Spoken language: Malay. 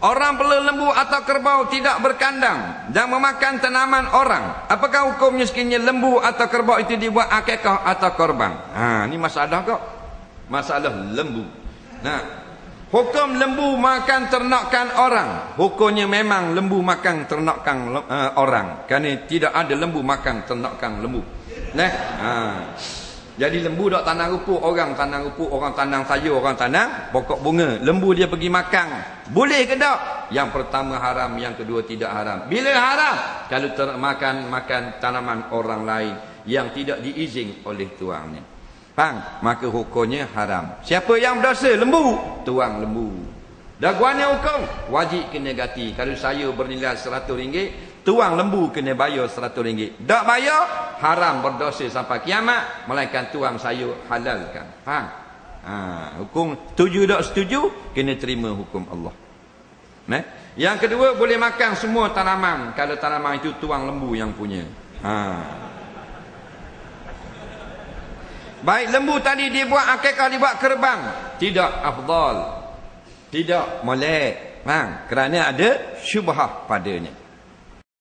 Orang bela lembu atau kerbau tidak berkandang dan memakan tanaman orang. Apakah hukumnya sekiranya lembu atau kerbau itu dibuat akikah atau korban? Ni masalah kok. Masalah lembu. Nah, hukum lembu makan ternakan orang. Hukumnya memang lembu makan ternakan orang. Kerana tidak ada lembu makan ternakan lembu. Jadi lembu dok tanam rupuk, orang tanam sayur, orang tanam pokok bunga. Lembu dia pergi makan. Boleh ke tak? Yang pertama haram, yang kedua tidak haram. Bila haram? Kalau makan tanaman orang lain yang tidak diizin oleh tuannya. Faham? Maka hukumnya haram. Siapa yang berdosa? Lembu. Tuang lembu. Daguannya hukum wajib kena ganti. Kalau sayur bernilai RM100, tuang lembu kena bayar RM100. Tak bayar, haram, berdosa sampai kiamat. Melainkan tuang sayur halalkan. Faham? Hukum setuju tak setuju, kena terima hukum Allah. Yang kedua, boleh makan semua tanaman kalau tanaman itu tuang lembu yang punya. Baik, lembu tadi dibuat akikah, dibuat kerbang, tidak afdal, tidak molek, kerana ada syubhah padanya.